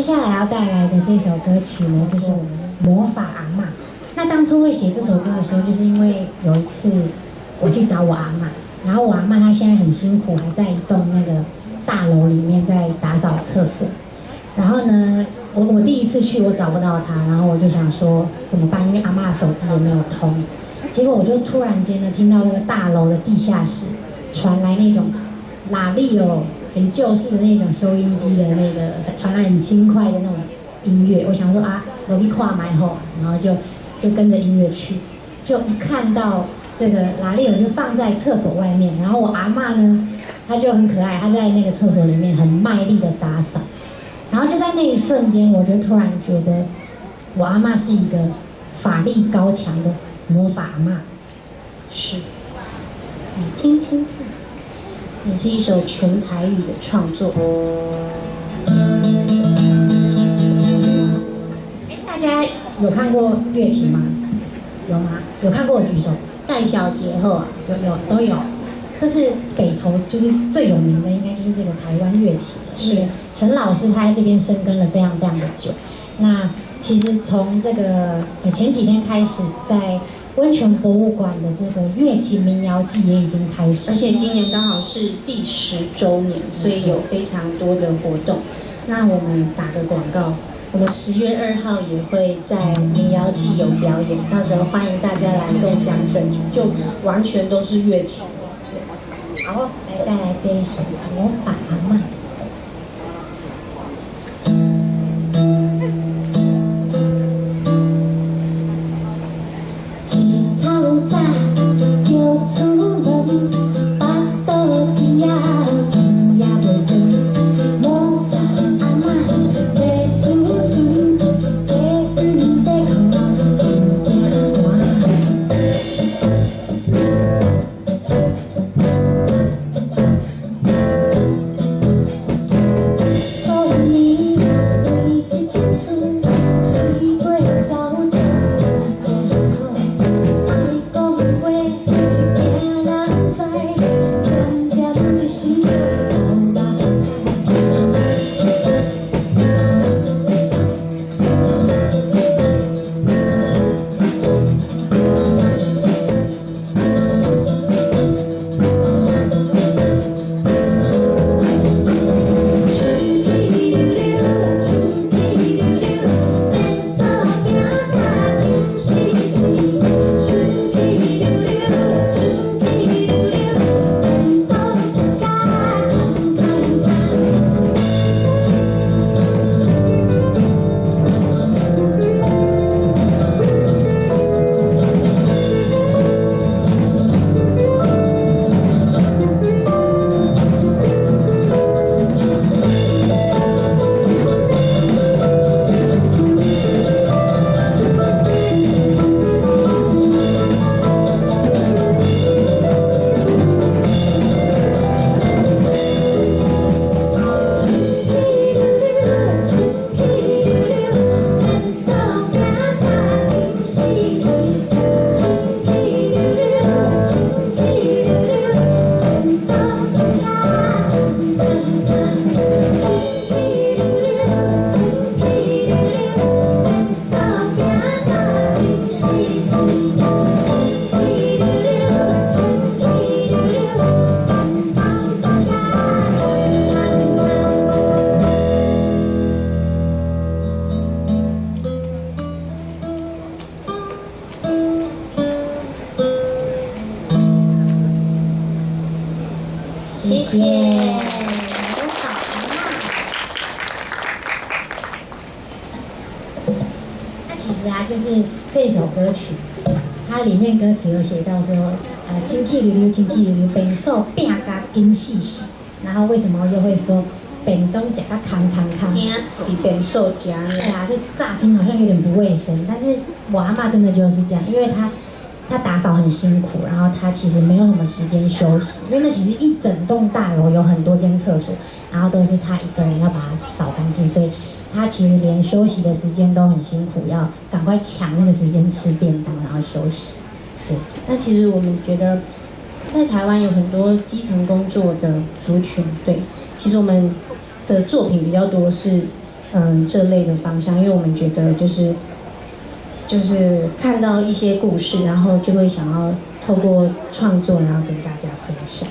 接下来要带来的这首歌曲呢，就是我们魔法阿嬷。那当初会写这首歌的时候，就是因为有一次我去找我阿嬷，然后我阿嬷她现在很辛苦，还在一栋那个大楼里面在打扫厕所。然后呢，我第一次去我找不到她，然后我就想说怎么办？因为阿嬷的手机也没有通。结果我就突然间呢听到那个大楼的地下室传来那种拉力哦。很旧式的那种收音机的那个传来很轻快的那种音乐，我想说啊，我去跨买后，然后就跟着音乐去，就一看到这个拉力尔就放在厕所外面，然后我阿嬷呢，她就很可爱，她在那个厕所里面很卖力的打扫，然后就在那一瞬间，我就突然觉得我阿嬷是一个法力高强的魔法阿嬷，是，你听听看。也是一首全台语的创作。大家有看过乐琴吗？有吗？有看过的举手。戴小杰后啊，有都有。这是北投，就是最有名的，应该就是这个台湾乐器。是陈老师他在这边深耕了非常非常的久。那其实从这个前几天开始，在温泉博物馆的这个乐器民谣季也已经开始，而且今年刚好是第10周年，所以有非常多的活动。那我们打个广告，我们10月2号也会在民谣季有表演，到时候欢迎大家来共襄盛举，就完全都是乐器。好，来带来这一首《魔法阿嬷》。谢谢，多好啊！那其实啊，就是这首歌曲，它里面歌词有写到说，清气溜溜，清气溜溜，便所拼甲金细细。然后为什么又会说便当夹甲康康康？你便所夹呢？对啊，这乍听好像有点不卫生，但是我阿嬷真的就是这样，因为她打扫很辛苦，然后她其实没有什么时间休息，因为那其实一整栋大楼有很多间厕所，然后都是她一个人要把它扫干净，所以她其实连休息的时间都很辛苦，要赶快抢那个时间吃便当，然后休息。对，那其实我们觉得，在台湾有很多基层工作的族群，对，其实我们的作品比较多是这类的方向，因为我们觉得就是看到一些故事，然后就会想要透过创作，然后跟大家分享。